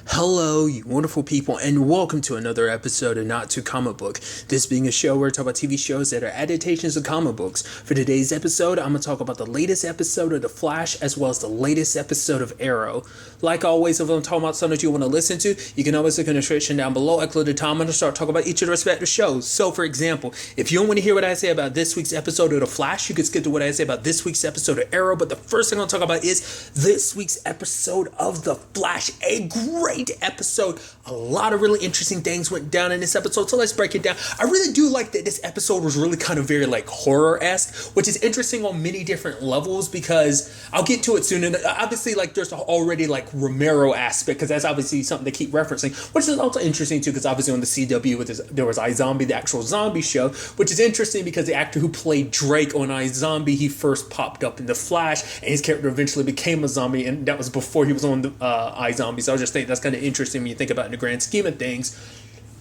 Hello, you wonderful people, and welcome to another episode of Not Too Comic Book. This being a show where I talk about TV shows that are adaptations of comic books. For today's episode, I'm going to talk about the latest episode of The Flash as well as the latest episode of Arrow. Like always, if I'm talking about something that you want to listen to, you can always look in the description down below. I click the time and start talking about each of the respective shows. So, for example, if you don't want to hear what I say about this week's episode of The Flash, you can skip to what I say about this week's episode of Arrow. But the first thing I'm going to talk about is this week's episode of The Flash. A great episode. A lot of really interesting things went down in this episode, so let's break it down. I really do like that this episode was really kind of very like horror-esque, which is interesting on many different levels because I'll get to it soon. And obviously, like, there's already like Romero aspect because that's obviously something they keep referencing, which is also interesting too because obviously on the CW there was iZombie, the actual zombie show, which is interesting because the actor who played Drake on iZombie, he first popped up in The Flash, and his character eventually became a zombie, and that was before he was on the iZombie. So I just think that's kind of interesting when you think about it in the grand scheme of things.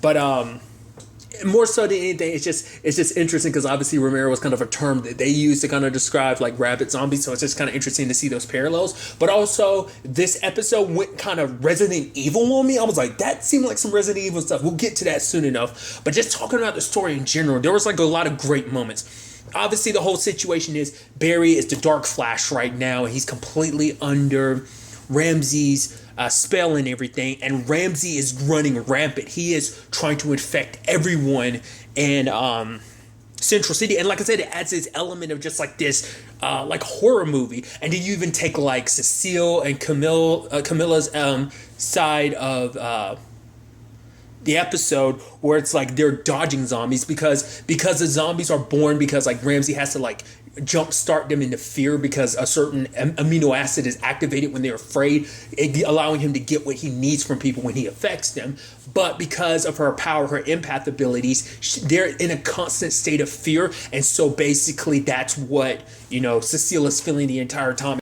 But more so than anything, it's just interesting because obviously Romero was kind of a term that they used to kind of describe like rabid zombies, so it's just kind of interesting to see those parallels. But also, this episode went kind of Resident Evil on me. I was like, that seemed like some Resident Evil stuff. We'll get to that soon enough. But just talking about the story in general, there was like a lot of great moments. Obviously, the whole situation is Barry is the Dark Flash right now, and he's completely under Ramsey's spell and everything, and Ramsey is running rampant. He is trying to infect everyone in Central City, and like I said, it adds this element of just like this like horror movie. And then you even take like Cecile and Camilla's side of the episode where it's like they're dodging zombies because the zombies are born because like Ramsey has to like jumpstart them into fear because a certain amino acid is activated when they're afraid, allowing him to get what he needs from people when he affects them. But because of her power, her empath abilities, they're in a constant state of fear, and so basically that's what Cecile is feeling the entire time.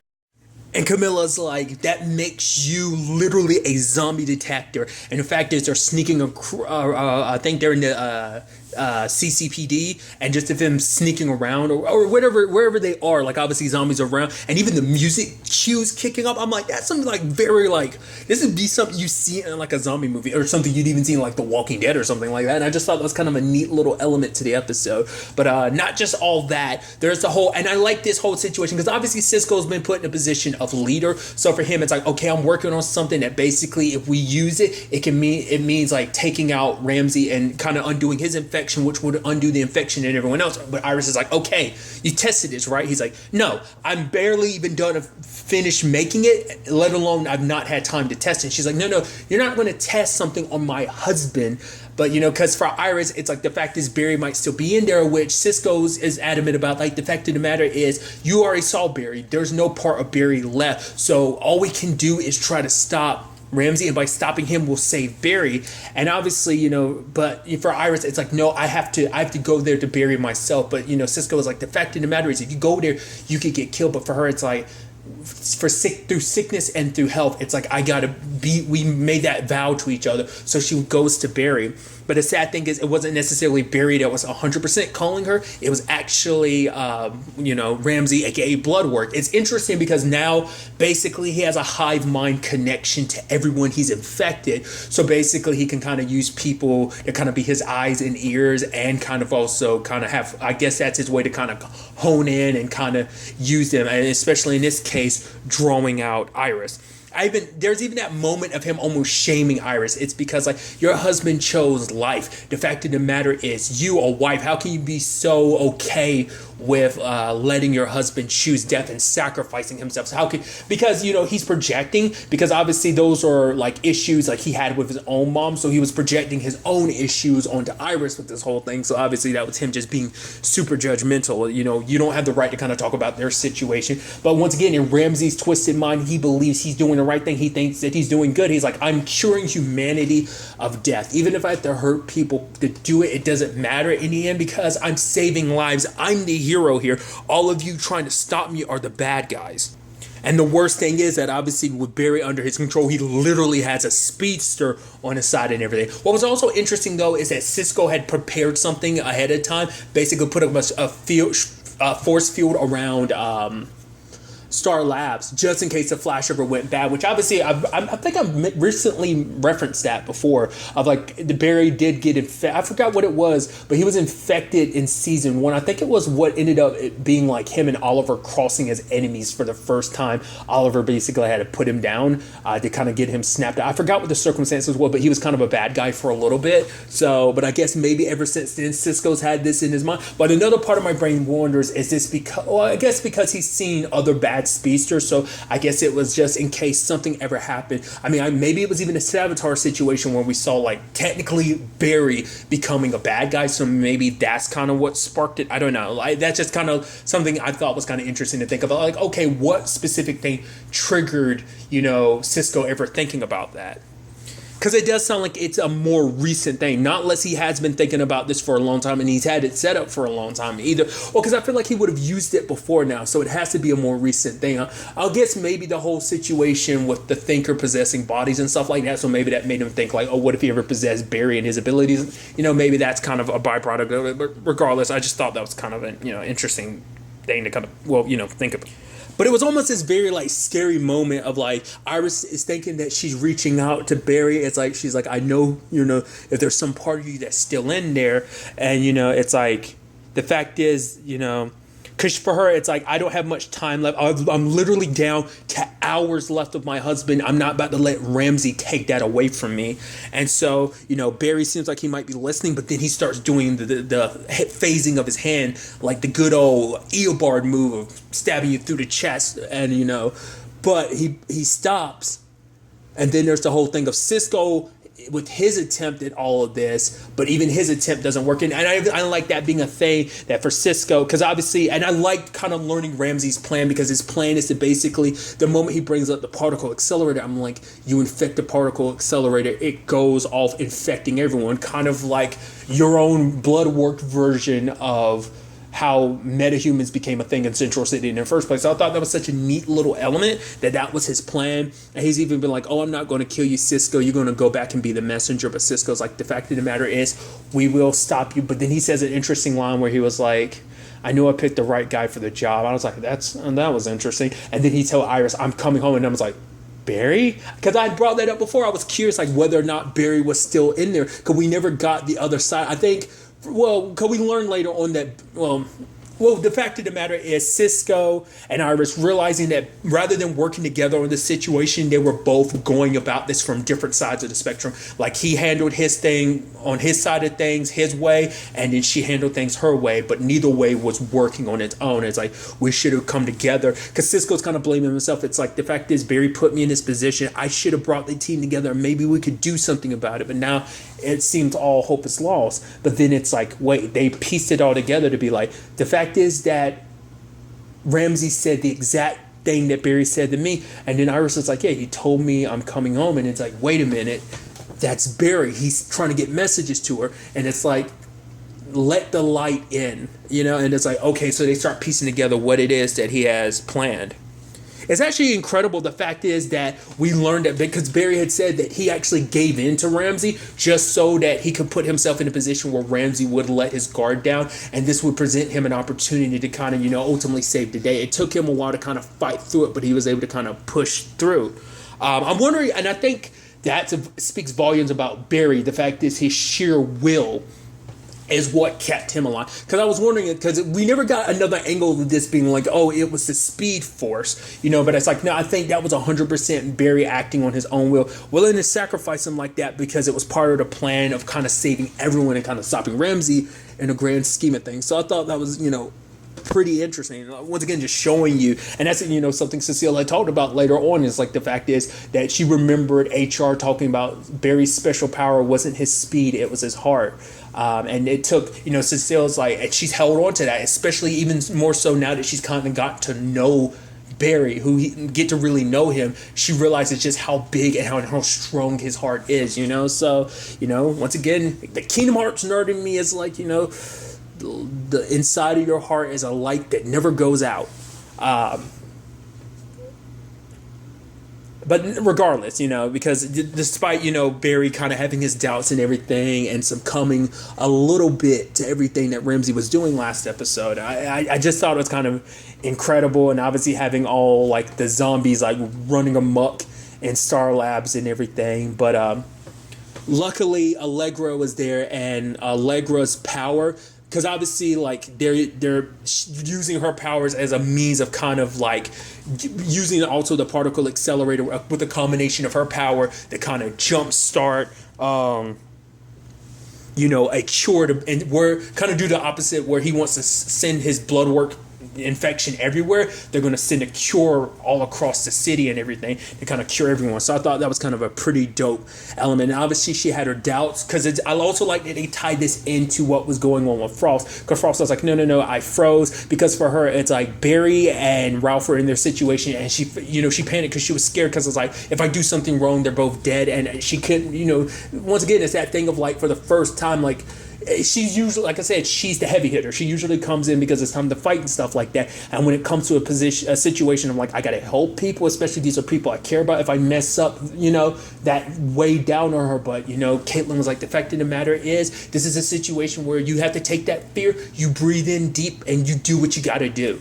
And Camilla's like, that makes you literally a zombie detector. And the fact is, they're sneaking I think they're in the CCPD, and just of them sneaking around or whatever, wherever they are, like obviously zombies are around, and even the music cues kicking up. I'm like, that's something like very like, this would be something you see in like a zombie movie or something you'd even see in like The Walking Dead or something like that. And I just thought that was kind of a neat little element to the episode. But not just all that, there's the whole, and I like this whole situation because obviously Cisco's been put in a position of leader. So for him, it's like, okay, I'm working on something that basically, if we use it, it means like taking out Ramsey and kind of undoing his infection, which would undo the infection in everyone else. But Iris is like, okay, you tested this, right? He's like, no, I'm barely even done to finish making it, let alone I've not had time to test it. She's like, no, you're not going to test something on my husband. But, because for Iris, it's like the fact is Barry might still be in there, which Cisco's is adamant about. Like, the fact of the matter is, you already saw Barry. There's no part of Barry left. So all we can do is try to stop Ramsey, and by stopping him, we'll save Barry. And obviously, but for Iris, it's like, no, I have to go there to bury myself. But, Cisco is like, the fact of the matter is, if you go there, you could get killed. But for her, it's like, through sickness and through health, it's like, we made that vow to each other. So she goes to Barry. But the sad thing is, it wasn't necessarily Barry that was 100% calling her. It was actually, Ramsey, aka Bloodwork. It's interesting because now, basically, he has a hive mind connection to everyone he's infected. So basically, he can kind of use people to kind of be his eyes and ears, and kind of also kind of have, I guess that's his way to kind of hone in and kind of use them. And especially in this case, drawing out Iris. There's even that moment of him almost shaming Iris. It's because, like, your husband chose life. The fact of the matter is, you, a wife, how can you be so okay with letting your husband choose death and sacrificing himself? So because he's projecting, because obviously those are like issues like he had with his own mom, so he was projecting his own issues onto Iris with this whole thing. So obviously that was him just being super judgmental. You don't have the right to kind of talk about their situation. But once again, in Ramsey's twisted mind, he believes he's doing the right thing. He thinks that he's doing good. He's like, I'm curing humanity of death. Even if I have to hurt people to do it, it doesn't matter in the end because I'm saving lives. I'm the hero here. All of you trying to stop me are the bad guys. And the worst thing is that obviously with Barry under his control, he literally has a speedster on his side and everything. What was also interesting though is that Cisco had prepared something ahead of time, basically put up a force field around Star Labs, just in case the Flash ever went bad, which obviously I think I've recently referenced that before, of like the Barry did get infected. I forgot what it was, but he was infected in season 1. I think it was what ended up it being like him and Oliver crossing as enemies for the first time. Oliver basically had to put him down to kind of get him snapped out. I forgot what the circumstances were, but he was kind of a bad guy for a little bit. So, but I guess maybe ever since then, Cisco's had this in his mind. But another part of my brain wonders, is this because, well, I guess because he's seen other bad speedsters, so I guess it was just in case something ever happened. I mean, maybe it was even a Savitar situation where we saw like technically Barry becoming a bad guy, so maybe that's kind of what sparked it. I don't know. That's just kind of something I thought was kind of interesting to think about. Like, okay, what specific thing triggered, Cisco ever thinking about that? Because it does sound like it's a more recent thing, not unless he has been thinking about this for a long time and he's had it set up for a long time either. Well, because I feel like he would have used it before now, so it has to be a more recent thing. I'll guess maybe the whole situation with the Thinker possessing bodies and stuff like that, so maybe that made him think like, oh, what if he ever possessed Barry and his abilities? Maybe that's kind of a byproduct of it. But regardless, I just thought that was kind of an interesting thing to kind of, think about. But it was almost this very like scary moment of like Iris is thinking that she's reaching out to Barry. It's like she's like, I know, if there's some part of you that's still in there, and it's like the fact is, because for her it's like, I don't have much time left. I'm literally down to hours left of my husband. I'm not about to let Ramsey take that away from me. And so Barry seems like he might be listening, but then he starts doing the phasing of his hand, like the good old Eobard move of stabbing you through the chest, and but he stops, and then there's the whole thing of Cisco with his attempt at all of this, but even his attempt doesn't work. And I like that being a thing that for Cisco, because obviously, and I like kind of learning Ramsey's plan, because his plan is to basically, the moment he brings up the particle accelerator, I'm like, you infect the particle accelerator, it goes off infecting everyone, kind of like your own blood-worked version of how metahumans became a thing in Central City in the first place. So I thought that was such a neat little element that was his plan. And he's even been like, oh, I'm not going to kill you, Cisco. You're going to go back and be the messenger. But Cisco's like, the fact of the matter is, we will stop you. But then he says an interesting line where he was like, I knew I picked the right guy for the job. I was like, that was interesting. And then he told Iris, I'm coming home. And I was like, Barry? Because I brought that up before. I was curious like whether or not Barry was still in there, because we never got the other side. I think, because we learn later on that, the fact of the matter is Cisco and Iris realizing that rather than working together on this situation, they were both going about this from different sides of the spectrum. Like he handled his thing on his side of things, his way, and then she handled things her way, but neither way was working on its own. It's like, we should have come together, because Cisco's kind of blaming himself. It's like, the fact is, Barry put me in this position. I should have brought the team together. Maybe we could do something about it, but now it seems all hope is lost. But then it's like, wait, they pieced it all together to be like, the fact is that Ramsey said the exact thing that Barry said to me, and then Iris was like, yeah, he told me I'm coming home. And it's like, wait a minute, that's Barry. He's trying to get messages to her. And it's like, let the light in, and it's like, okay, so they start piecing together what it is that he has planned. It's actually incredible. The fact is that we learned that because Barry had said that he actually gave in to Ramsey just so that he could put himself in a position where Ramsey would let his guard down, and this would present him an opportunity to kind of, ultimately save the day. It took him a while to kind of fight through it, but he was able to kind of push through. I'm wondering, and I think that speaks volumes about Barry. The fact is his sheer will is what kept him alive. Because I was wondering, because we never got another angle of this being like, oh, it was the Speed Force, but it's like, no, I think that was 100% Barry acting on his own will, willing to sacrifice him like that because it was part of the plan of kind of saving everyone and kind of stopping Ramsey in the grand scheme of things. So I thought that was, pretty interesting. Once again, just showing you, and that's something Cecile had talked about later on, is like the fact is that she remembered HR talking about Barry's special power wasn't his speed, it was his heart. And it took, Cecile's like, and she's held on to that, especially even more so now that she's kind of got to know Barry, get to really know him. She realizes just how big and how strong his heart is, So, once again, the Kingdom Hearts nerd in me is like, the inside of your heart is a light that never goes out. But regardless, because despite, Barry kind of having his doubts and everything and succumbing a little bit to everything that Ramsey was doing last episode, I just thought it was kind of incredible. And obviously having all like the zombies like running amok in Star Labs and everything. But luckily Allegra was there, and Allegra's power, because obviously like they're using her powers as a means of kind of like using also the particle accelerator with a combination of her power to kind of jumpstart a cure to, and we're kind of do the opposite where he wants to send his blood work infection everywhere. They're going to send a cure all across the city and everything to kind of cure everyone. So I thought that was kind of a pretty dope element. And obviously she had her doubts, because I also like that they tied this into what was going on with Frost, because Frost was like, no, I froze, because for her it's like Barry and Ralph were in their situation, and she panicked because she was scared, because it's like, if I do something wrong they're both dead. And she couldn't, once again it's that thing of like, for the first time, like, she's usually, like I said, she's the heavy hitter. She usually comes in because it's time to fight and stuff like that. And when it comes to a situation of like, I gotta help people, especially these are people I care about. If I mess up, that weighed down on her. But Caitlin was like, the fact of the matter is, this is a situation where you have to take that fear, you breathe in deep, and you do what you gotta do.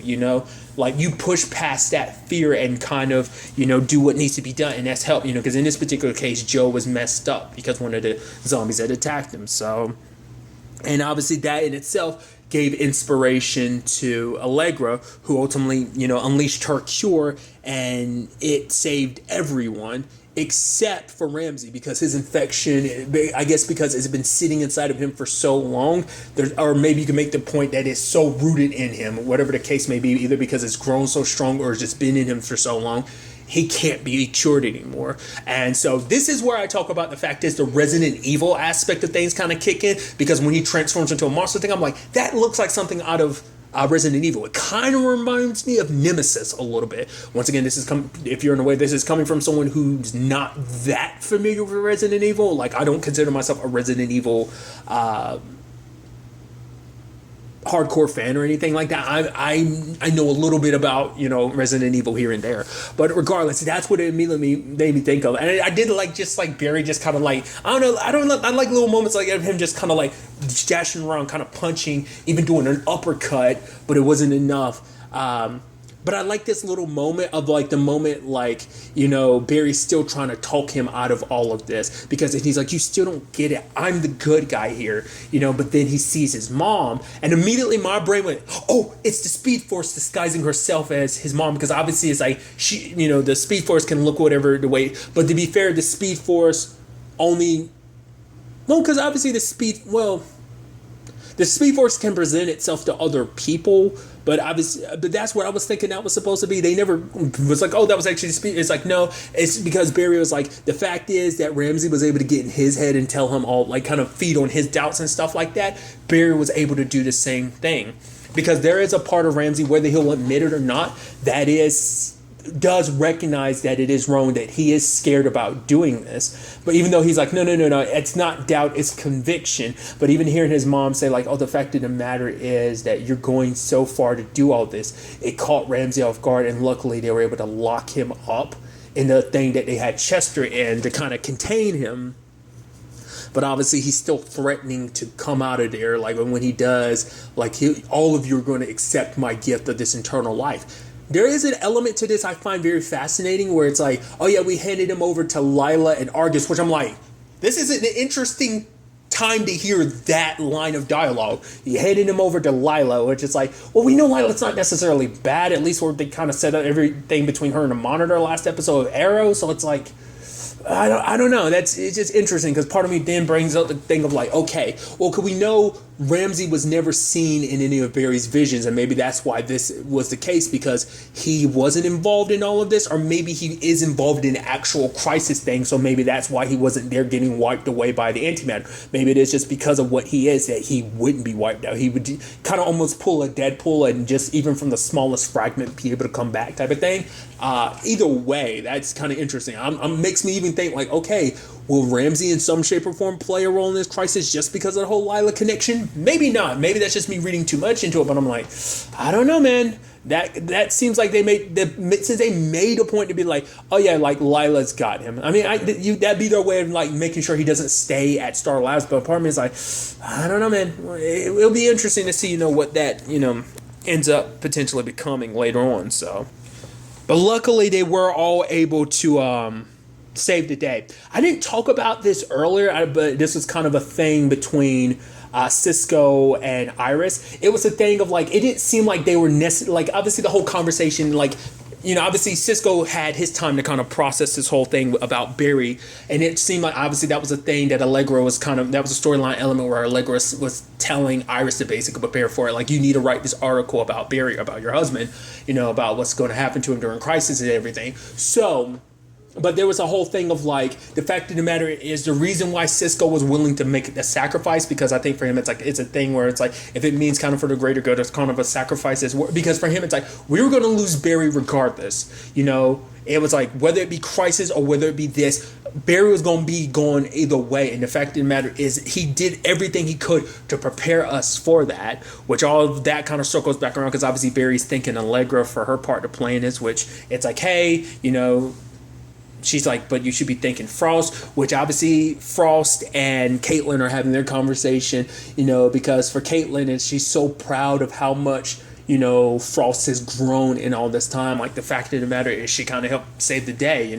Like, you push past that fear and kind of, do what needs to be done, and that's help. Because in this particular case, Joe was messed up because one of the zombies had attacked him. So. And obviously that in itself gave inspiration to Allegra, who ultimately, unleashed her cure, and it saved everyone except for Ramsey, because his infection, I guess because it's been sitting inside of him for so long, or maybe you can make the point that it's so rooted in him, whatever the case may be, either because it's grown so strong or it's just been in him for so long, he can't be cured anymore. And so this is where I talk about the fact is the Resident Evil aspect of things kind of kick in, because when he transforms into a monster thing, I'm like, that looks like something out of Resident Evil. It kind of reminds me of Nemesis a little bit. Once again, if you're in a way, this is coming from someone who's not that familiar with Resident Evil. Like, I don't consider myself a Resident Evil hardcore fan or anything like that. I know a little bit about Resident Evil here and there, but regardless, that's what it immediately made me think of. And I did like, just like Barry, just kind of like, I like little moments like of him just kind of like dashing around, kind of punching, even doing an uppercut, but it wasn't enough. But I like this little moment of like Barry's still trying to talk him out of all of this, because he's like, you still don't get it. I'm the good guy here, but then he sees his mom, and immediately my brain went, oh, it's the Speed Force disguising herself as his mom, because obviously it's like she, the Speed Force can look whatever the way, but to be fair, the Speed Force because obviously the Speed Force can present itself to other people, but that's what I was thinking that was supposed to be. They never was like, oh, that was actually the Speed. It's like, no, it's because Barry was like, the fact is that Ramsey was able to get in his head and tell him all, like, kind of feed on his doubts and stuff like that. Barry was able to do the same thing, because there is a part of Ramsey, whether he'll admit it or not, that does recognize that it is wrong, that he is scared about doing this. But even though he's like, no, it's not doubt, it's conviction. But even hearing his mom say like, oh, the fact of the matter is that you're going so far to do all this, it caught Ramsey off guard, and luckily they were able to lock him up in the thing that they had Chester in to kind of contain him. But obviously he's still threatening to come out of there, like, when he does, like, all of you are going to accept my gift of this eternal life. There is an element to this I find very fascinating, where it's like, oh yeah, we handed him over to Lila and Argus, which I'm like, this is an interesting time to hear that line of dialogue. You handed him over to Lila, which is like, well, we know Lila's not necessarily bad, at least where they kind of set up everything between her and the Monitor last episode of Arrow, so it's like, I don't know. It's just interesting, because part of me then brings up the thing of like, okay, well, could we know Ramsey was never seen in any of Barry's visions, and maybe that's why this was the case, because he wasn't involved in all of this, or maybe he is involved in actual crisis thing, so maybe that's why he wasn't there getting wiped away by the antimatter. Maybe it is just because of what he is that he wouldn't be wiped out. He would kind of almost pull a Deadpool, and just even from the smallest fragment be able to come back type of thing. Either way, that's kind of interesting. Makes me even think like, okay, will Ramsey in some shape or form play a role in this crisis just because of the whole Lila connection? Maybe not. Maybe that's just me reading too much into it, but I'm like, I don't know, man. that seems like since they made a point to be like, oh yeah, like Lila's got him. I mean, that'd be their way of like making sure he doesn't stay at Star Labs. But part of me is like, I don't know, man. It'll be interesting to see, what that ends up potentially becoming later on. So, but luckily they were all able to save the day. I didn't talk about this earlier, but this was kind of a thing between Cisco and Iris. It was a thing of like, it didn't seem like they were necessarily, like, obviously the whole conversation, like, obviously Cisco had his time to kind of process this whole thing about Barry, and it seemed like obviously that was a thing that Allegra was that was a storyline element where Allegra was telling Iris to basically prepare for it. Like, you need to write this article about Barry, about your husband, about what's going to happen to him during crisis and everything. So, but there was a whole thing of like, the fact of the matter is the reason why Cisco was willing to make a sacrifice, because I think for him it's like, it's a thing where it's like, if it means kind of for the greater good, it's kind of a sacrifice, because for him it's like, we were going to lose Barry regardless. It was like, whether it be crisis or whether it be this, Barry was going to be gone either way. And the fact of the matter is he did everything he could to prepare us for that, which all of that kind of circles back around, because obviously Barry's thinking Allegra for her part to play in this, which it's like, hey, she's like, but you should be thinking Frost, which obviously Frost and Caitlin are having their conversation, because for Caitlin, she's so proud of how much, Frost has grown in all this time. Like, the fact of the matter is she kind of helped save the day,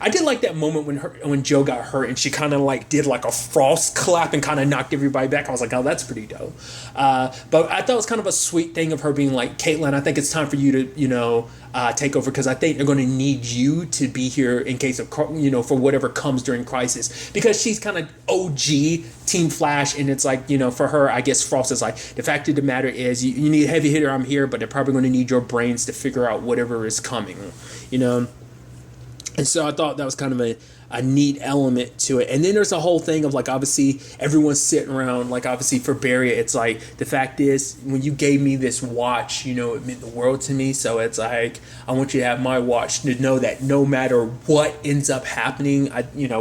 I did like that moment when Joe got hurt and she kind of like did like a Frost clap and kind of knocked everybody back. I was like, oh, that's pretty dope. But I thought it was kind of a sweet thing of her being like, Caitlin, I think it's time for you to, take over, because I think they're going to need you to be here in case of, for whatever comes during crisis, because she's kind of OG Team Flash. And it's like, for her, I guess Frost is like, the fact of the matter is you need a heavy hitter, I'm here, but they're probably going to need your brains to figure out whatever is coming, And so I thought that was kind of a neat element to it. And then there's a whole thing of like, obviously everyone's sitting around, like, obviously for Barry, it's like, the fact is, when you gave me this watch, it meant the world to me. So it's like, I want you to have my watch, to know that no matter what ends up happening,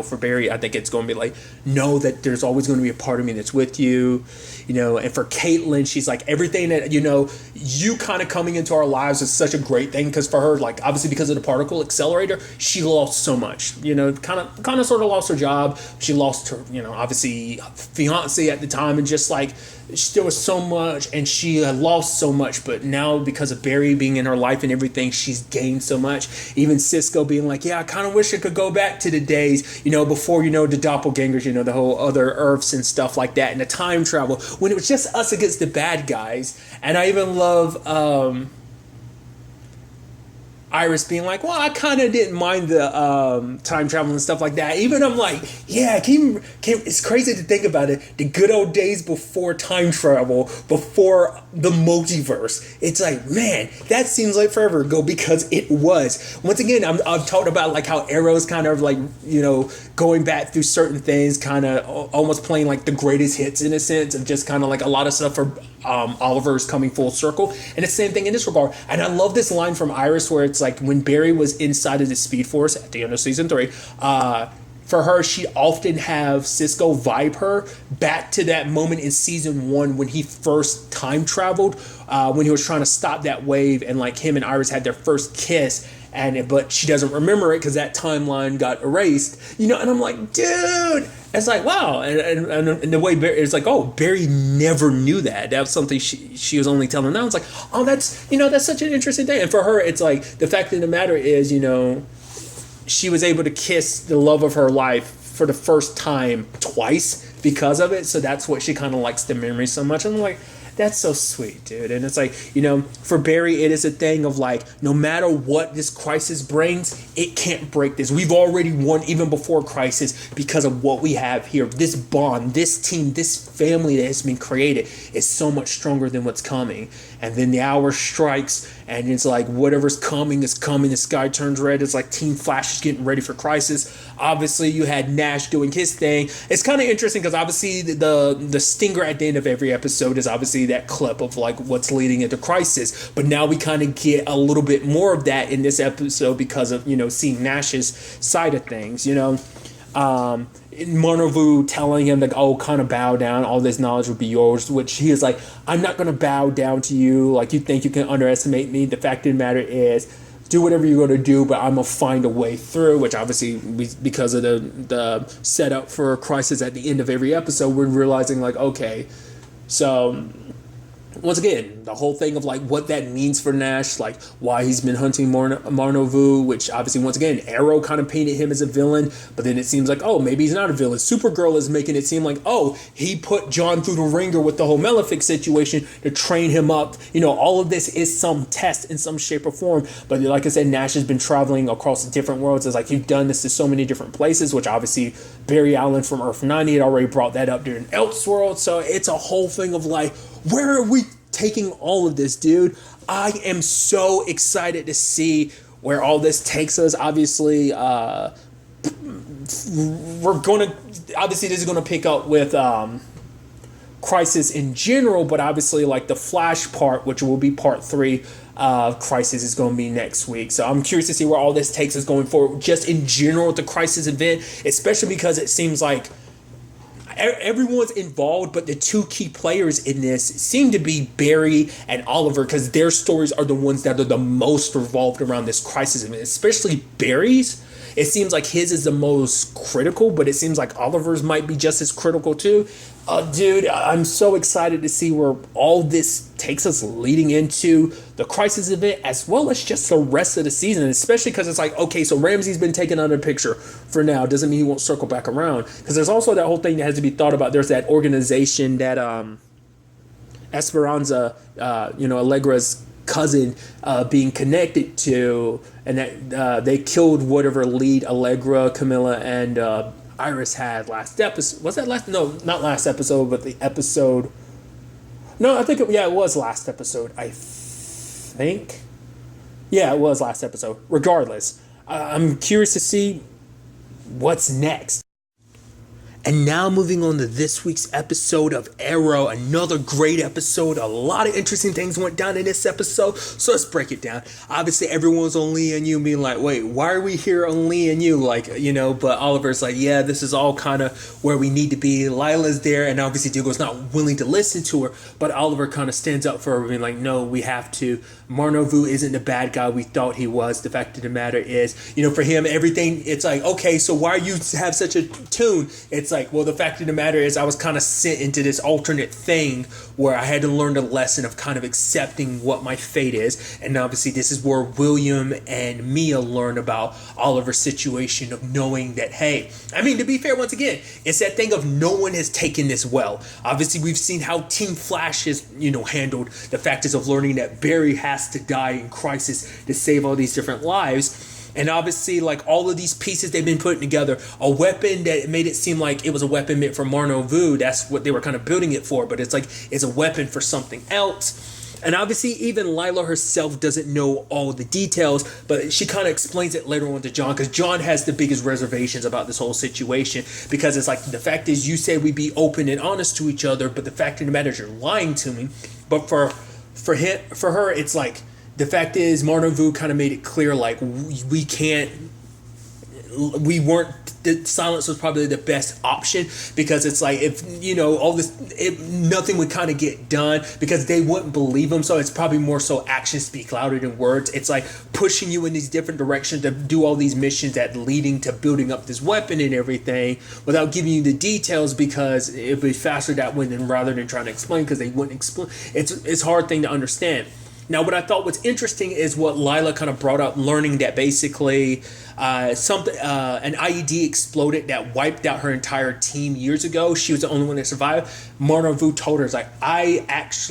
for Barry, I think it's going to be like, know that there's always going to be a part of me that's with you, and for Caitlin, she's like, everything that, you kind of coming into our lives is such a great thing, because for her, like, obviously because of the particle accelerator, she lost so much, kind of sort of lost her job. She lost her, obviously fiance at the time, and just like, there was so much, and she had lost so much, but now because of Barry being in her life and everything, she's gained so much. Even Cisco being like, yeah, I kind of wish I could go back to the days, before, the doppelgangers, the whole other Earths and stuff like that, and the time travel, when it was just us against the bad guys. And I even love Iris being like, well, I kind of didn't mind the time travel and stuff like that. Even I'm like, yeah, it's crazy to think about it. The good old days before time travel, before the multiverse. It's like, man, that seems like forever ago, because it was. Once again, I've talked about like how Arrow's kind of like, going back through certain things, kind of almost playing like the greatest hits in a sense, of just kind of like a lot of stuff for Oliver's coming full circle. And the same thing in this regard. And I love this line from Iris where it's like, when Barry was inside of the Speed Force at the end of season 3, for her, she'd often have Cisco vibe her back to that moment in season 1 when he first time traveled, when he was trying to stop that wave, and like him and Iris had their first kiss, but she doesn't remember it because that timeline got erased, and I'm like, dude, it's like, wow. And the way Barry, it's like, oh, Barry never knew that. That was something she was only telling now. It's like, oh, that's such an interesting thing. And for her, it's like, the fact of the matter is, she was able to kiss the love of her life for the first time twice because of it. So that's what she kind of likes the memory so much. I'm like, that's so sweet, dude. And it's like, for Barry, it is a thing of like, no matter what this crisis brings, it can't break this. We've already won even before crisis because of what we have here. This bond, this team, this family that has been created is so much stronger than what's coming. And then the hour strikes, and it's like, whatever's coming is coming. The sky turns red. It's like Team Flash is getting ready for crisis. Obviously, you had Nash doing his thing. It's kind of interesting because obviously the stinger at the end of every episode is obviously that clip of like what's leading into crisis. But now we kind of get a little bit more of that in this episode because of, seeing Nash's side of things, Marnovu telling him, like, oh, kind of bow down, all this knowledge will be yours, which he is like, I'm not going to bow down to you, like, you think you can underestimate me. The fact of the matter is, do whatever you're going to do, but I'm going to find a way through, which obviously, because of the setup for Crisis at the end of every episode, we're realizing, like, okay, so once again, the whole thing of like what that means for Nash, like why he's been hunting Marnovu, which obviously, once again, Arrow kind of painted him as a villain, but then it seems like, oh, maybe he's not a villain. Supergirl is making it seem like, oh, he put John through the ringer with the whole Malefic situation to train him up. You know, all of this is some test in some shape or form. But like I said, Nash has been traveling across different worlds. It's like, you've done this to so many different places, which obviously Barry Allen from Earth 90 had already brought that up during Elseworld. So it's a whole thing of like, where are we taking all of this, dude? I am so excited to see where all this takes us. Obviously, we're gonna, obviously this is gonna pick up with Crisis in general, but obviously like the Flash part, which will be part 3 of Crisis, is going to be next week. So I'm curious to see where all this takes us going forward, just in general with the Crisis event, especially because it seems like everyone's involved, but the two key players in this seem to be Barry and Oliver, because their stories are the ones that are the most revolved around this Crisis event, especially Barry's. It seems like his is the most critical, but it seems like Oliver's might be just as critical too. Dude, I'm so excited to see where all this takes us leading into the Crisis event, as well as just the rest of the season, especially because it's like, okay, so Ramsey's been taken out of the picture for now. Doesn't mean he won't circle back around, because there's also that whole thing that has to be thought about. There's that organization that Esperanza, Allegra's cousin, being connected to, and that they killed whatever lead Allegra, Camilla, and Iris had last episode. Was that last? No, not last episode, but the episode. No, I think it was last episode. I think. Yeah, it was last episode. Regardless, I'm curious to see what's next. And now moving on to this week's episode of Arrow, another great episode. A lot of interesting things went down in this episode, so let's break it down. Obviously, everyone's on Lee and you being like, wait, why are we here on Lee and you? Like, but Oliver's like, yeah, this is all kind of where we need to be. Lila's there, and obviously Diggo's not willing to listen to her, but Oliver kind of stands up for her, being like, no, we have to. Marnovu isn't the bad guy we thought he was. The fact of the matter is, for him, everything, it's like, okay, so why you have such a tune? It's like, well, the fact of the matter is I was kind of sent into this alternate thing where I had to learn the lesson of kind of accepting what my fate is. And obviously this is where William and Mia learn about Oliver's situation of knowing that, hey, I mean, to be fair, once again, it's that thing of no one has taken this well. Obviously, we've seen how Team Flash has, handled the fact is of learning that Barry has to die in Crisis to save all these different lives. And obviously, like, all of these pieces they've been putting together, a weapon that made it seem like it was a weapon meant for Marnovu, that's what they were kind of building it for, but it's like, it's a weapon for something else. And obviously, even Lila herself doesn't know all the details, but she kind of explains it later on to John, because John has the biggest reservations about this whole situation, because it's like, the fact is, you said we'd be open and honest to each other, but the fact of the matter is you're lying to me. But for her, it's like, the fact is, Marnovu kind of made it clear, like, we weren't, the silence was probably the best option, because it's like, if, all this, nothing would kind of get done, because they wouldn't believe him, so it's probably more so actions speak louder than words. It's like pushing you in these different directions to do all these missions that leading to building up this weapon and everything, without giving you the details, because it'd be faster that way than rather than trying to explain, because they wouldn't explain. It's a hard thing to understand. Now, what I thought was interesting is what Lila kind of brought up, learning that basically an IED exploded that wiped out her entire team years ago. She was the only one that survived. Marnovu told her, it's like,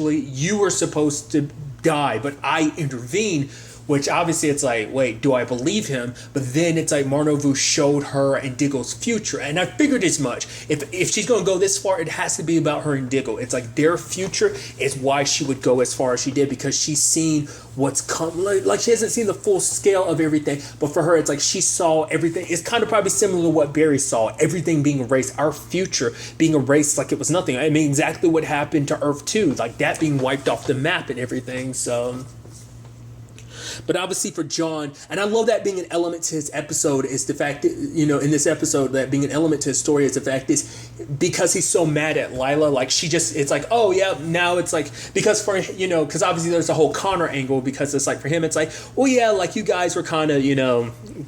you were supposed to die, but I intervened. Which obviously it's like, wait, do I believe him? But then it's like Marnovu showed her and Diggle's future. And I figured as much. If she's going to go this far, it has to be about her and Diggle. It's like their future is why she would go as far as she did, because she's seen what's come. Like she hasn't seen the full scale of everything. But for her, it's like she saw everything. It's kind of probably similar to what Barry saw. Everything being erased. Our future being erased like it was nothing. I mean, exactly what happened to Earth 2. Like that being wiped off the map and everything. So... But obviously for John, and I love that being an element to his episode, is the fact that, in this episode, that being an element to his story is the fact is because he's so mad at Lila, like it's like, oh yeah, now it's like, because for, because obviously there's a whole Connor angle, because it's like for him, it's like, well, yeah, like you guys were kind of,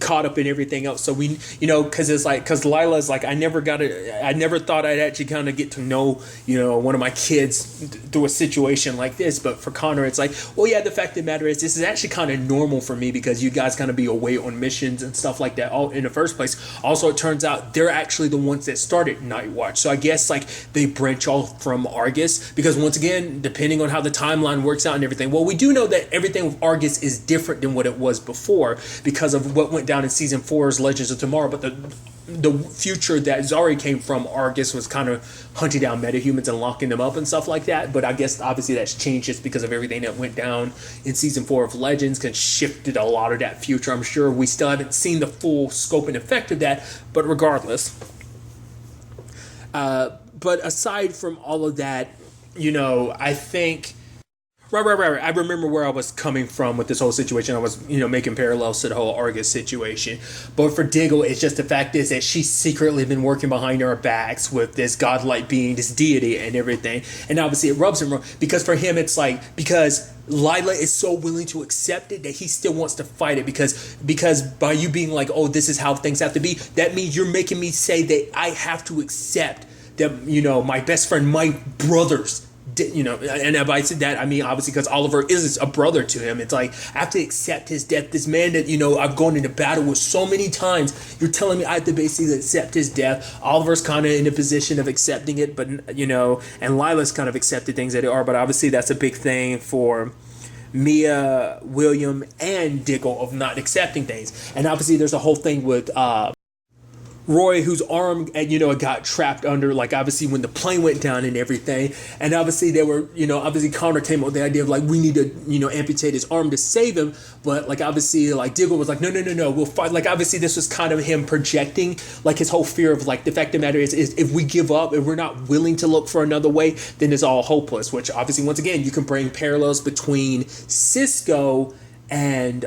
caught up in everything else. So we, because it's like, because Lila's like, I never thought I'd actually kind of get to know, one of my kids through a situation like this. But for Connor, it's like, well, yeah, the fact of the matter is this is actually kind of normal for me because you guys kind of be away on missions and stuff like that all in the first place. Also, it turns out they're actually the ones that started Night Watch. So I guess like they branch off from Argus, because once again, depending on how the timeline works out and everything, well, we do know that everything with Argus is different than what it was before because of what went down in season 4's Legends of Tomorrow. But the future that Zari came from Argus was kind of hunting down metahumans and locking them up and stuff like that. But I guess obviously that's changed just because of everything that went down in season 4 of Legends, because shifted a lot of that future. I'm sure we still haven't seen the full scope and effect of that, but regardless. But aside from all of that, I think... Right. I remember where I was coming from with this whole situation. I was, making parallels to the whole Argus situation. But for Diggle, it's just the fact is that she's secretly been working behind our backs with this godlike being, this deity and everything. And obviously it rubs him wrong. Because for him, it's like, because Lila is so willing to accept it that he still wants to fight it. Because by you being like, oh, this is how things have to be, that means you're making me say that I have to accept that, my best friend, my brothers, and if I said that, I mean, obviously, because Oliver is a brother to him. It's like, I have to accept his death. This man that, I've gone into battle with so many times, you're telling me I have to basically accept his death. Oliver's kind of in a position of accepting it, but, and Lila's kind of accepted things that they are, but obviously that's a big thing for Mia, William, and Diggle of not accepting things. And obviously there's a whole thing with, Roy, whose arm, got trapped under, like, obviously when the plane went down and everything. And obviously they were, obviously Connor came up with the idea of, like, we need to, amputate his arm to save him. But, like, obviously, like, Diggle was like, no, we'll fight. Like, obviously this was kind of him projecting, like, his whole fear of, like, the fact of the matter is if we give up, if we're not willing to look for another way, then it's all hopeless. Which, obviously, once again, you can bring parallels between Cisco and,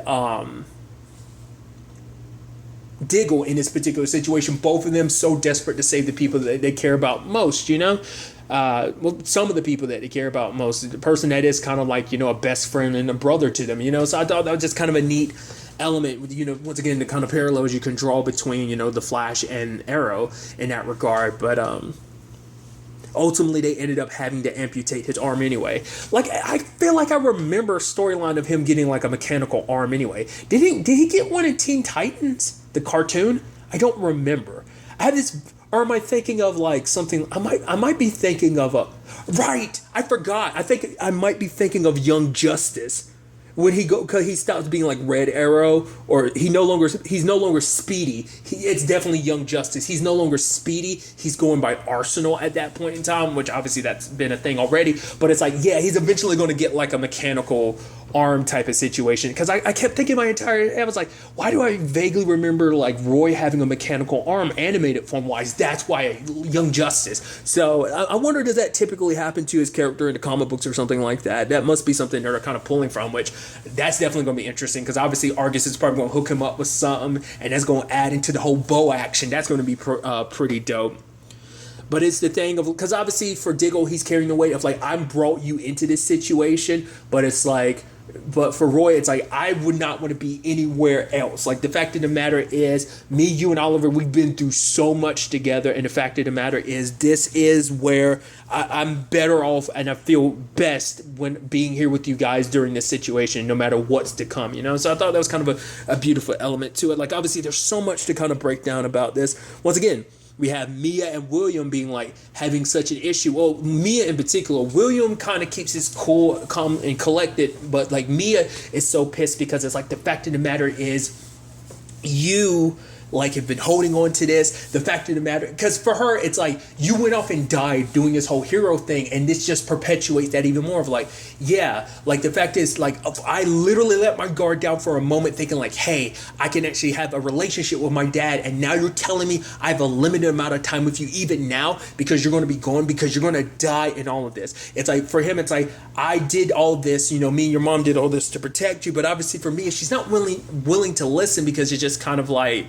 Diggle in this particular situation. Both of them so desperate to save the people that they care about most, well, some of the people that they care about most, the person that is kind of like, a best friend and a brother to them, so I thought that was just kind of a neat element with, once again, the kind of parallels you can draw between, the Flash and Arrow in that regard. But ultimately they ended up having to amputate his arm anyway. Like, I feel like I remember a storyline of him getting like a mechanical arm anyway. Did he get one in Teen Titans, the cartoon? I don't remember. I have this, or am I thinking of like something? I might be thinking of right. I forgot. I think I might be thinking of Young Justice. When because he stops being like Red Arrow, or he's no longer Speedy. It's definitely Young Justice. He's no longer Speedy. He's going by Arsenal at that point in time, which obviously that's been a thing already. But it's like, yeah, he's eventually going to get like a mechanical arm type of situation. Because I kept thinking I was like, why do I vaguely remember like Roy having a mechanical arm animated form wise? That's why Young Justice. So I wonder, does that typically happen to his character in the comic books or something like that? That must be something they're kind of pulling from, which that's definitely going to be interesting, because obviously Argus is probably going to hook him up with something, and that's going to add into the whole bow action. That's going to be pretty dope. But it's the thing of, because obviously for Diggle, he's carrying the weight of like, I brought you into this situation, but it's like, but for Roy, it's like, I would not want to be anywhere else. Like, the fact of the matter is, me, you, and Oliver, we've been through so much together, and the fact of the matter is, this is where I'm better off, and I feel best when being here with you guys during this situation, no matter what's to come, So I thought that was kind of a beautiful element to it. Like, obviously, there's so much to kind of break down about this. Once again, we have Mia and William being like having such an issue. Well, Mia in particular, William kind of keeps his cool, calm, and collected, but like Mia is so pissed because it's like, the fact of the matter is, you like have been holding on to this. The fact of the matter, because for her, it's like you went off and died doing this whole hero thing, and this just perpetuates that even more of like, yeah, like the fact is like I literally let my guard down for a moment thinking like, hey, I can actually have a relationship with my dad, and now you're telling me I have a limited amount of time with you even now because you're going to be gone, because you're going to die in all of this. It's like for him, it's like I did all this, you know, me and your mom did all this to protect you, but obviously for me, she's not willing to listen because it's just kind of like,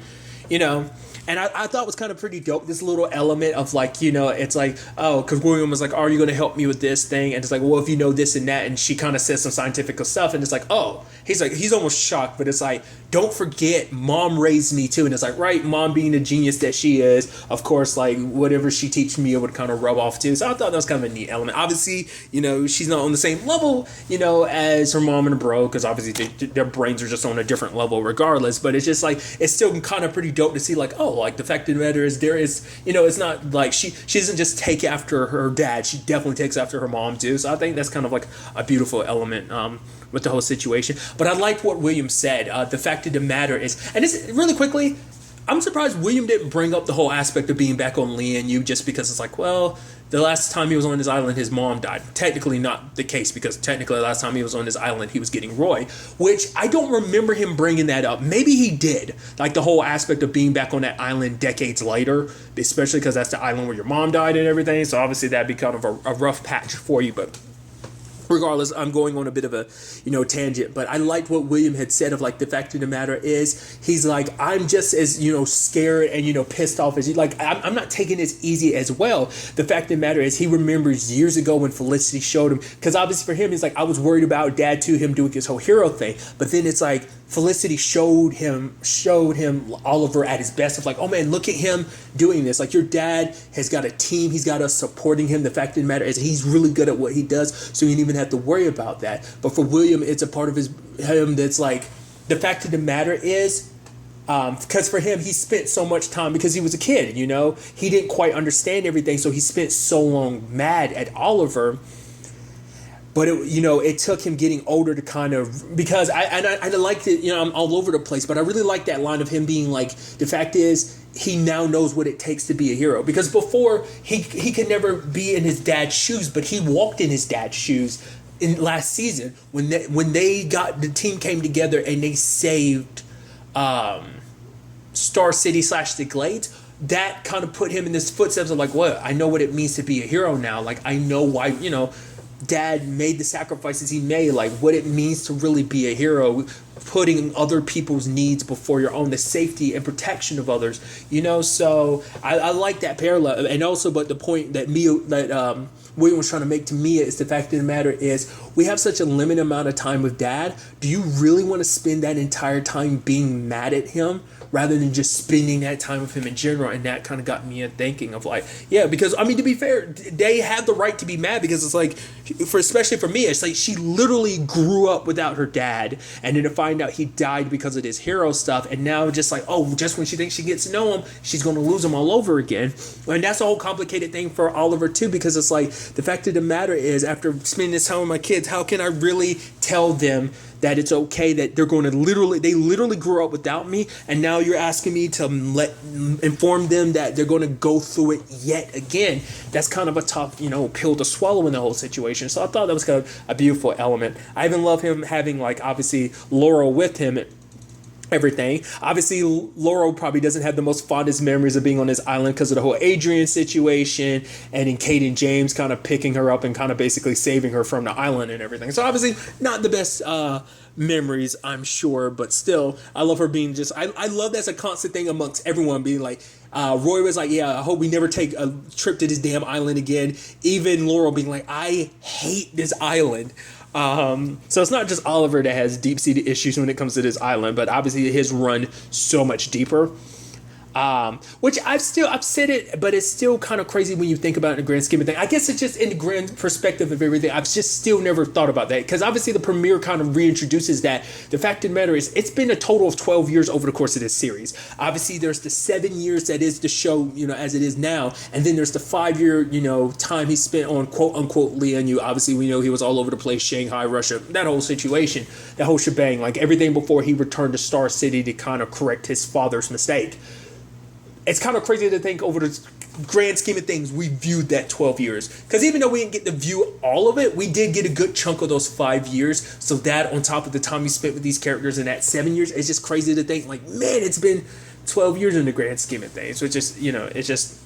you know. And I thought it was kind of pretty dope, this little element of like, you know, it's like, oh, because William was like, are you going to help me with this thing? And it's like, well, if you know this and that. And she kind of says some scientific stuff. And it's like, oh, he's almost shocked. But it's like, don't forget, mom raised me too. And it's like, right, mom being the genius that she is, of course, like whatever she teaches me, it would kind of rub off too. So I thought that was kind of a neat element. Obviously, you know, she's not on the same level, you know, as her mom and her bro, because obviously their brains are just on a different level regardless. But it's just like, it's still kind of pretty dope to see like, oh, like the fact of the matter is there is, you know, it's not like she doesn't just take after her dad. She definitely takes after her mom too. So I think that's kind of like a beautiful element with the whole situation. But I like what William said. The fact of the matter is, and it's really quickly, I'm surprised William didn't bring up the whole aspect of being back on Lee and you, just because it's like, well, the last time he was on his island, his mom died. Technically not the case, because technically the last time he was on his island, he was getting Roy, which I don't remember him bringing that up. Maybe he did, like the whole aspect of being back on that island decades later, especially because that's the island where your mom died and everything. So obviously that'd be kind of a rough patch for you, but regardless, I'm going on a bit of a, you know, tangent, but I liked what William had said of like the fact of the matter is he's like, I'm just as, you know, scared and, you know, pissed off as you. Like, I'm not taking this easy as well. The fact of the matter is he remembers years ago when Felicity showed him, because obviously for him, he's like, I was worried about dad too, him doing his whole hero thing. But then it's like Felicity showed him Oliver at his best of like, oh man, look at him doing this. Like, your dad has got a team. He's got us supporting him. The fact of the matter is he's really good at what he does. So you don't even have to worry about that. But for William, it's a part of him that's like, the fact of the matter is, because for him, he spent so much time, because he was a kid, you know, he didn't quite understand everything. So he spent so long mad at Oliver. But it, you know, it took him getting older to kind of, because I liked it, you know, I'm all over the place, but I really like that line of him being like, the fact is, he now knows what it takes to be a hero. Because before, he could never be in his dad's shoes, but he walked in his dad's shoes in last season when the team came together and they saved Star City / the Glades. That kind of put him in this footsteps of like, well, I know what it means to be a hero now. Like, I know why, you know, dad made the sacrifices he made, like what it means to really be a hero, putting other people's needs before your own, the safety and protection of others, you know. So I like that parallel. And also, but the point that William was trying to make to Mia is the fact of the matter is we have such a limited amount of time with dad. Do you really want to spend that entire time being mad at him rather than just spending that time with him in general? And that kind of got me thinking of like, yeah, because I mean, to be fair, they have the right to be mad, because it's like, especially for me, it's like she literally grew up without her dad, and then to find out he died because of this hero stuff, and now just like, oh, just when she thinks she gets to know him, she's going to lose him all over again. And that's a whole complicated thing for Oliver too, because it's like, the fact of the matter is, after spending this time with my kids, how can I really tell them that it's okay that they literally grew up without me, and now you're asking me to inform them that they're going to go through it yet again? That's kind of a tough, you know, pill to swallow in the whole situation. So I thought that was kind of a beautiful element. I even love him having, like, obviously Laurel with him, everything. Obviously, Laurel probably doesn't have the most fondest memories of being on this island because of the whole Adrian situation, and then Kate and James kind of picking her up and kind of basically saving her from the island and everything. So obviously not the best memories, I'm sure, but still, I love her being just, I love that's a constant thing amongst everyone, being like, Roy was like, yeah, I hope we never take a trip to this damn island again. Even Laurel being like, I hate this island. So it's not just Oliver that has deep-seated issues when it comes to this island, but obviously his run so much deeper. Which I've said it, but it's still kind of crazy when you think about it in the grand scheme of things. I guess it's just in the grand perspective of everything. I've just still never thought about that, because obviously the premiere kind of reintroduces that. The fact of the matter is, it's been a total of 12 years over the course of this series. Obviously, there's the 7 years that is the show, as it is now, and then there's the 5-year, time he spent on quote unquote Lian Yu. Obviously, we know he was all over the place, Shanghai, Russia, that whole situation, that whole shebang, like everything before he returned to Star City to kind of correct his father's mistake. It's kind of crazy to think over the grand scheme of things, we viewed that 12 years. Because even though we didn't get to view all of it, we did get a good chunk of those 5 years. So that, on top of the time we spent with these characters in that 7 years, it's just crazy to think, like, man, it's been 12 years in the grand scheme of things. So it's just, it's just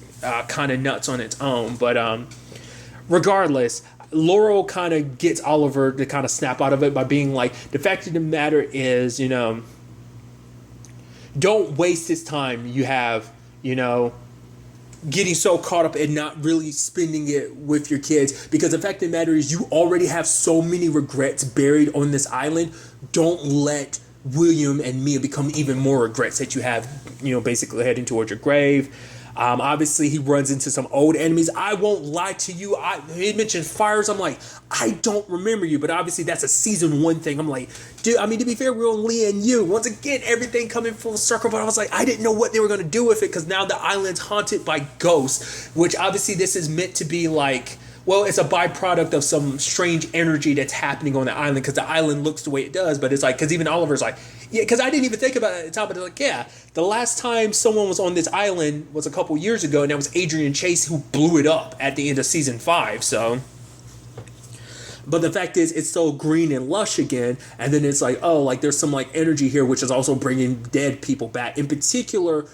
kind of nuts on its own. But regardless, Laurel kind of gets Oliver to kind of snap out of it by being like, the fact of the matter is, don't waste this time you have, getting so caught up and not really spending it with your kids, because the fact of the matter is, you already have so many regrets buried on this island. Don't let William and Mia become even more regrets that you have, basically heading towards your grave. Obviously, he runs into some old enemies. I won't lie to you. He mentioned fires. I'm like, I don't remember you. But obviously, that's a season 1 thing. I'm like, dude, to be fair, we're on Lian Yu. Once again, everything coming full circle. But I was like, I didn't know what they were going to do with it, because now the island's haunted by ghosts, which obviously this is meant to be like, well, it's a byproduct of some strange energy that's happening on the island, because the island looks the way it does. But it's like, because even Oliver's like, yeah, because I didn't even think about it at the time, but they're like, yeah, the last time someone was on this island was a couple years ago, and that was Adrian Chase, who blew it up at the end of season 5. So, but the fact is, it's so green and lush again, and then it's like, oh, like there's some like energy here, which is also bringing dead people back. In particular,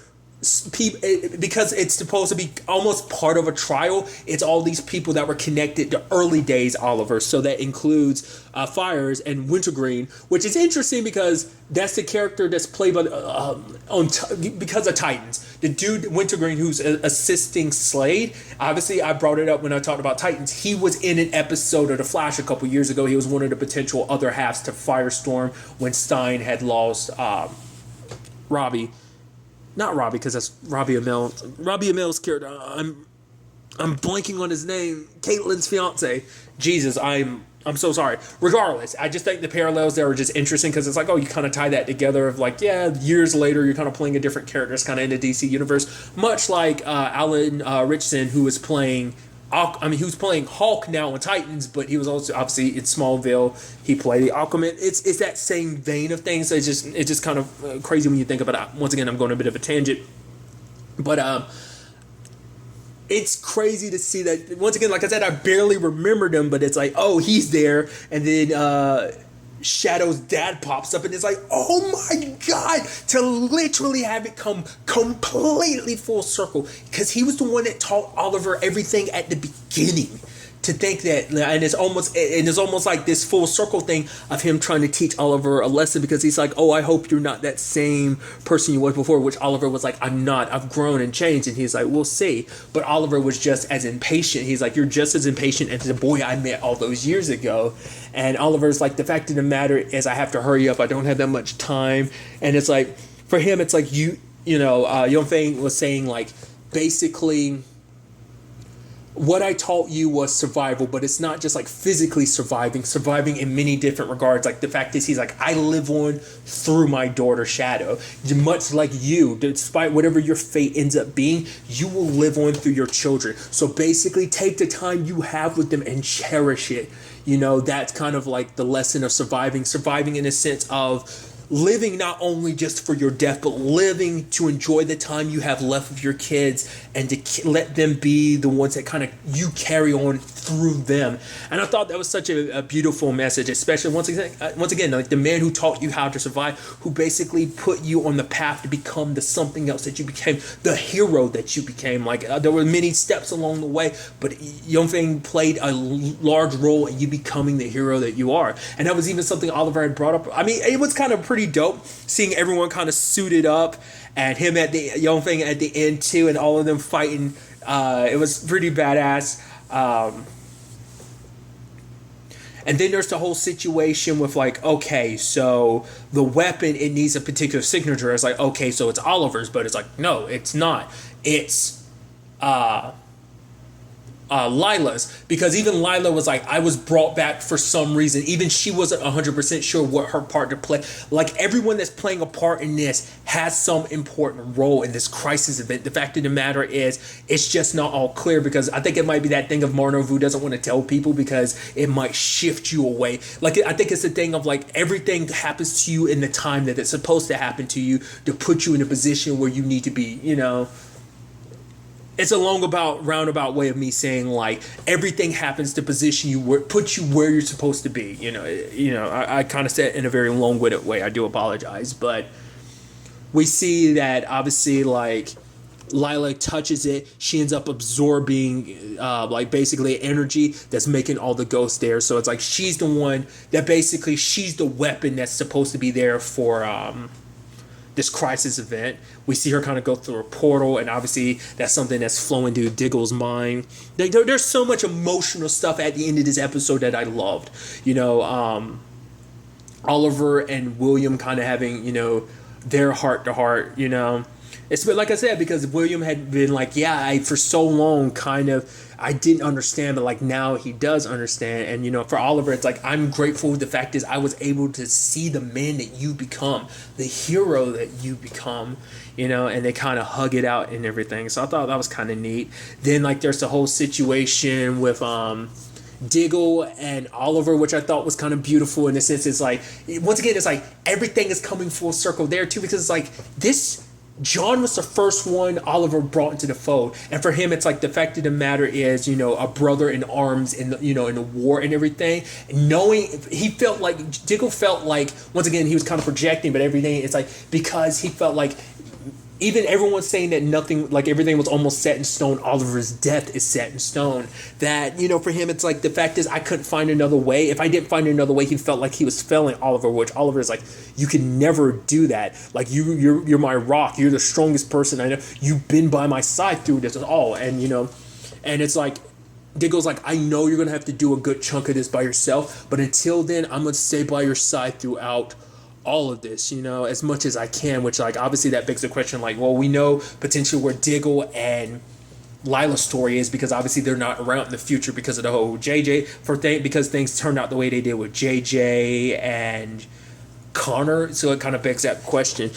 because it's supposed to be almost part of a trial, it's all these people that were connected to early days Oliver. So that includes Fires and Wintergreen, which is interesting because that's the character that's played by because of Titans. The dude Wintergreen, who's assisting Slade. Obviously, I brought it up when I talked about Titans. He was in an episode of The Flash a couple years ago. He was one of the potential other halves to Firestorm when Stein had lost Robbie. Not Robbie, because that's Robbie Amell. Robbie Amell's character. I'm blanking on his name. Caitlin's fiance. Jesus, I'm so sorry. Regardless, I just think the parallels there are just interesting, because it's like, oh, you kind of tie that together of like, yeah, years later, you're kind of playing a different character. It's kind of in the DC universe. Much like Alan Richardson, who was playing... he was playing Hulk now on Titans, but he was also obviously in Smallville. He played Aquaman. It's that same vein of things. So it's just kind of crazy when you think about it. Once again, I'm going a bit of a tangent, but it's crazy to see that. Once again, like I said, I barely remembered him, but it's like, oh, he's there, and then Shadow's dad pops up, and it's like, oh my god, to literally have it come completely full circle, because he was the one that taught Oliver everything at the beginning. To think that, and it's almost like this full circle thing of him trying to teach Oliver a lesson, because he's like, oh, I hope you're not that same person you was before, which Oliver was like, I'm not, I've grown and changed. And he's like, we'll see. But Oliver was just as impatient. He's like, you're just as impatient as the boy I met all those years ago. And Oliver's like, the fact of the matter is, I have to hurry up, I don't have that much time. And it's like, for him, it's like, Young Feng was saying, like, basically, what I taught you was survival, but it's not just like physically surviving in many different regards. Like the fact is, he's like, I live on through my daughter Shadow. Much like you, despite whatever your fate ends up being, you will live on through your children. So basically, take the time you have with them and cherish it. That's kind of like the lesson of surviving in a sense of living not only just for your death, but living to enjoy the time you have left with your kids, and to let them be the ones that kind of you carry on through them. And I thought that was such a beautiful message, especially once again, like the man who taught you how to survive, who basically put you on the path to become the something else that you became, the hero that you became. Like there were many steps along the way, but Young Feng played a large role in you becoming the hero that you are. And that was even something Oliver had brought up. I mean, it was kind of pretty dope seeing everyone kind of suited up, and him at the Young Feng at the end too, and all of them fighting. It was pretty badass. And then there's the whole situation with like, okay, so the weapon, it needs a particular signature. It's like, okay, so it's Oliver's, but it's like, no, it's not. It's Lila's, because even Lila was like, I was brought back for some reason. Even she wasn't 100% sure what her part to play. Like, everyone that's playing a part in this has some important role in this crisis event. The fact of the matter is, it's just not all clear, because I think it might be that thing of Marnov who doesn't want to tell people because it might shift you away. Like, I think it's the thing of like, everything happens to you in the time that it's supposed to happen to you to put you in a position where you need to be, you know. It's a roundabout way of me saying like everything happens to position you put you where you're supposed to be. I kind of said it in a very long-winded way. I do apologize, but we see that obviously like Lila touches it. She ends up absorbing like basically energy that's making all the ghosts there. So it's like she's the one that basically she's the weapon that's supposed to be there for this crisis event. We see her kind of go through a portal, and obviously that's something that's flowing through Diggle's mind. There's so much emotional stuff at the end of this episode that I loved. Oliver and William kind of having, their heart to heart, It's like I said, because William had been like, for so long I didn't understand, but like now he does understand. And, for Oliver, it's like, I'm grateful. The fact is I was able to see the man that you become, the hero that you become, and they kind of hug it out and everything. So I thought that was kind of neat. Then like there's the whole situation with Diggle and Oliver, which I thought was kind of beautiful in the sense. It's like, once again, it's like everything is coming full circle there too, because it's like this John was the first one Oliver brought into the fold, and for him, it's like the fact of the matter is, a brother in arms in the, in the war and everything. Knowing Diggle felt like, once again, he was kind of projecting, but everything, it's like because he felt like. Even everyone's saying that everything was almost set in stone. Oliver's death is set in stone. That, for him, it's like the fact is I couldn't find another way. If I didn't find another way, he felt like he was failing Oliver, which Oliver is like, you can never do that. Like, you're my rock. You're the strongest person I know. You've been by my side through this all. And, and it's like, Diggle's like, I know you're going to have to do a good chunk of this by yourself, but until then, I'm going to stay by your side throughout all of this, as much as I can, which like obviously that begs the question like, well, we know potentially where Diggle and Lila's story is, because obviously they're not around in the future because of the whole JJ because things turned out the way they did with JJ and Connor. So it kind of begs that question,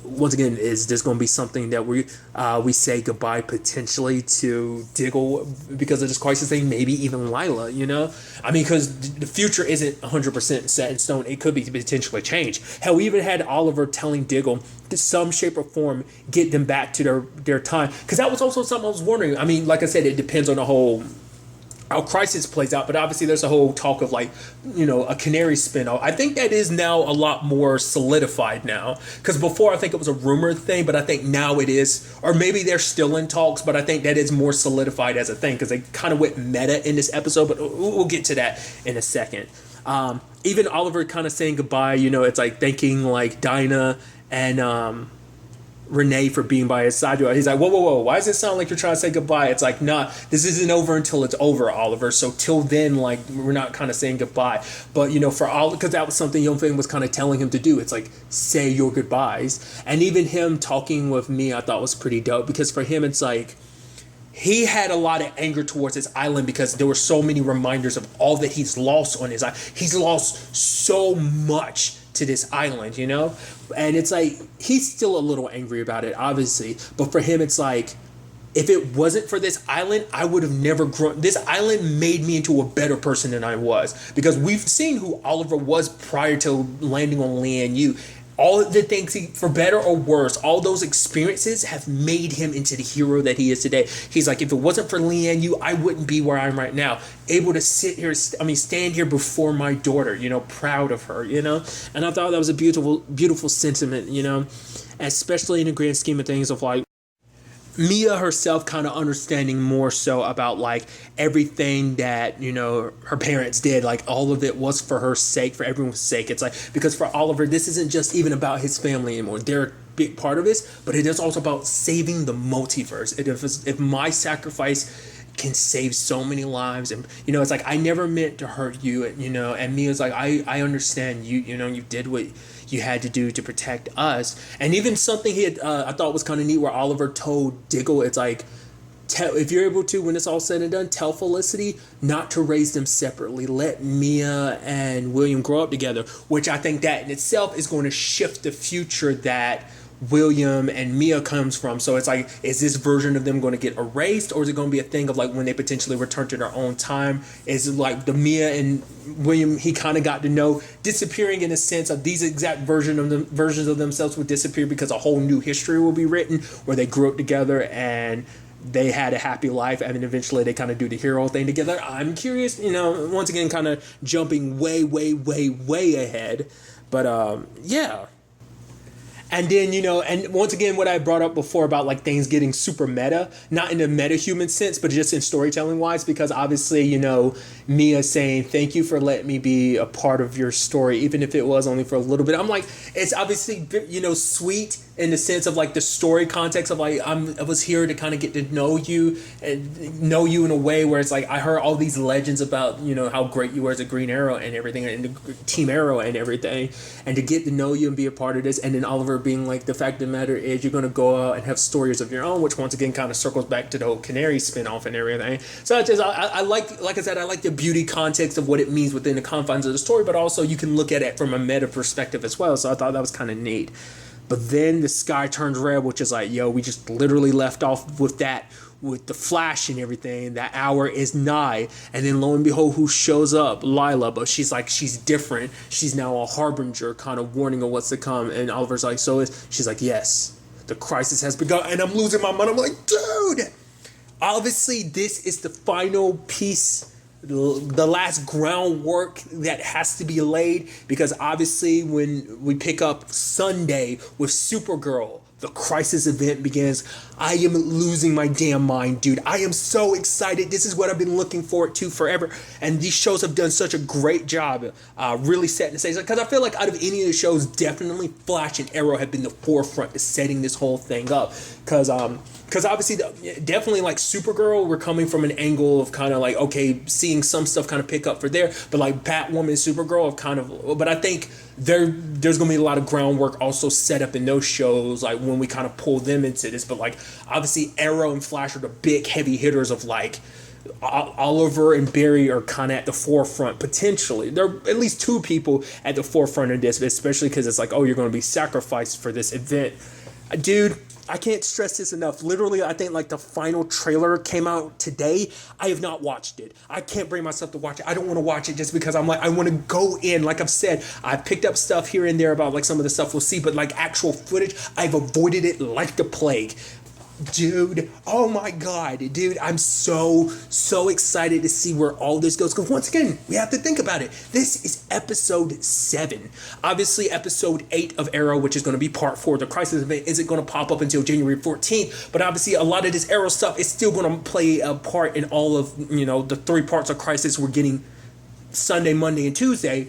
once again, is this going to be something that we say goodbye potentially to Diggle because of this crisis thing, maybe even Lila, I mean, because the future isn't 100% set in stone. It could be potentially changed. Hell, we even had Oliver telling Diggle to some shape or form get them back to their time, because that was also something I was wondering. I mean, like I said, it depends on the whole how Crisis plays out, but obviously there's a whole talk of like, a Canary spinoff. I think that is now a lot more solidified now, because before I think it was a rumor thing, but I think now it is, or maybe they're still in talks, but I think that is more solidified as a thing, because they kind of went meta in this episode, but we'll get to that in a second. Even Oliver kind of saying goodbye, it's like thanking like Dinah and Renee for being by his side. He's like, whoa, why does it sound like you're trying to say goodbye? It's like, nah, this isn't over until it's over, Oliver. So till then, like, we're not kind of saying goodbye. But, for all, because that was something Young Finn was kind of telling him to do. It's like, say your goodbyes. And even him talking with me, I thought was pretty dope, because for him, it's like, he had a lot of anger towards his island because there were so many reminders of all that he's lost on his island. He's lost so much to this island, and it's like he's still a little angry about it, obviously, but for him it's like, if it wasn't for this island, I would have never grown. This island made me into a better person than I was, because we've seen who Oliver was prior to landing on Lian Yu. All the things, for better or worse, all those experiences have made him into the hero that he is today. He's like, if it wasn't for Lian Yu, I wouldn't be where I am right now. Able to stand here before my daughter, proud of her, And I thought that was a beautiful, beautiful sentiment, especially in the grand scheme of things of like, Mia herself kind of understanding more so about like everything that her parents did, like all of it was for her sake, for everyone's sake. It's like, because for Oliver, this isn't just even about his family anymore. They're a big part of this, but it is also about saving the multiverse. If my sacrifice can save so many lives. And it's like, I never meant to hurt you, and Mia's like, I understand you, you did what you had to do to protect us. And even something he had I thought was kind of neat, where Oliver told Diggle, it's like, if you're able to, when it's all said and done, tell Felicity not to raise them separately. Let Mia and William grow up together, which I think that in itself is going to shift the future that William and Mia comes from. So it's like, is this version of them going to get erased, or is it going to be a thing of like when they potentially return to their own time? Is it like the Mia and William he kind of got to know disappearing, in a sense of these exact versions of themselves would disappear because a whole new history will be written where they grew up together and they had a happy life, and then eventually they kind of do the hero thing together. I'm curious, once again, kind of jumping way, way, way, way ahead. But yeah. And then, and once again, what I brought up before about like things getting super meta, not in a meta-human sense, but just in storytelling wise, because obviously, Mia saying, thank you for letting me be a part of your story, even if it was only for a little bit. I'm like, it's obviously, sweet in the sense of like the story context of like, I was here to kind of get to know you and know you in a way where it's like, I heard all these legends about, how great you were as a Green Arrow and everything, and the Team Arrow and everything, and to get to know you and be a part of this. And then Oliver being like, the fact of the matter is you're going to go out and have stories of your own, which once again kind of circles back to the whole Canary spinoff and everything. So I like I said, I like the beauty context of what it means within the confines of the story, but also you can look at it from a meta perspective as well. So I thought that was kind of neat. But then the sky turns red, which is like, yo, we just literally left off with that, with the Flash and everything. That hour is nigh. And then lo and behold, who shows up? Lila. But she's like, she's different. She's now a harbinger, kind of warning of what's to come. And Oliver's like, she's like, yes, the crisis has begun. And I'm losing my mind. I'm like, dude, obviously this is the final piece, the last groundwork that has to be laid, because obviously when we pick up Sunday with Supergirl, the crisis event begins. I am losing my damn mind, dude. I am so excited. This is what I've been looking forward to forever. And these shows have done such a great job really setting the stage. Because I feel like out of any of the shows, definitely Flash and Arrow have been the forefront of setting this whole thing up. Because obviously, definitely like Supergirl, we're coming from an angle of kind of like, okay, seeing some stuff kind of pick up for there. But like Batwoman and Supergirl have kind of, but I think there's going to be a lot of groundwork also set up in those shows, like when we kind of pull them into this. But like obviously Arrow and Flash are the big heavy hitters of like Oliver and Barry are kind of at the forefront potentially. There are at least two people at the forefront of this, especially because it's like, oh, you're going to be sacrificed for this event. Dude, I can't stress this enough. Literally, I think like the final trailer came out today. I have not watched it. I can't bring myself to watch it. I don't want to watch it just because I'm like, I want to go in. Like I've said, I picked up stuff here and there about like some of the stuff we'll see, but like actual footage, I've avoided it like the plague. Dude, oh my god, dude, I'm so excited to see where all this goes, because once again, we have to think about it. This is episode 7. Obviously, episode 8 of Arrow, which is going to be part 4 of the Crisis event, isn't going to pop up until January 14th, but obviously a lot of this Arrow stuff is still going to play a part in all of, the 3 parts of Crisis we're getting Sunday, Monday, and Tuesday.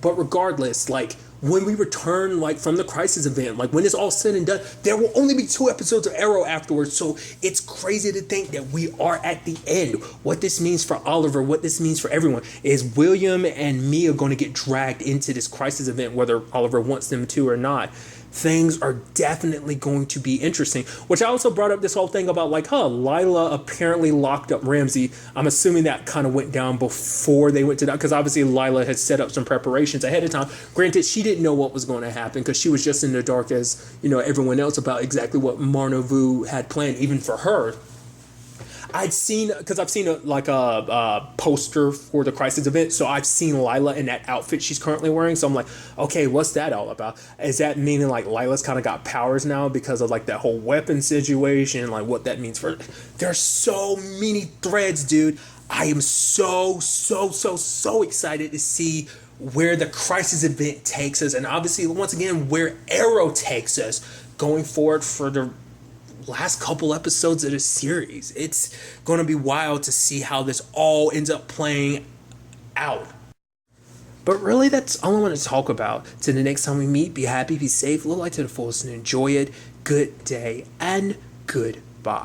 But regardless, like, when we return like from the Crisis event, like when it's all said and done, there will only be 2 episodes of Arrow afterwards. So it's crazy to think that we are at the end. What this means for Oliver, what this means for everyone, is William and Mia going to get dragged into this Crisis event, whether Oliver wants them to or not. Things are definitely going to be interesting, which I also brought up this whole thing about like, Lila apparently locked up Ramsey. I'm assuming that kind of went down before they went to that, because obviously Lila had set up some preparations ahead of time. Granted, she didn't know what was going to happen because she was just in the dark as, everyone else about exactly what Marnovu had planned, even for her. I've seen a poster for the Crisis event, so I've seen Lila in that outfit she's currently wearing, so I'm like, okay, what's that all about? Is that meaning like Lila's kind of got powers now because of like that whole weapon situation, like what that means for... There's so many threads, dude. I am so excited to see where the Crisis event takes us, and obviously, once again, where Arrow takes us going forward for the last couple episodes of the series. It's going to be wild to see how this all ends up playing out. But really, that's all I want to talk about. Till the next time we meet, be happy, be safe, live life to the fullest, and enjoy it. Good day and goodbye.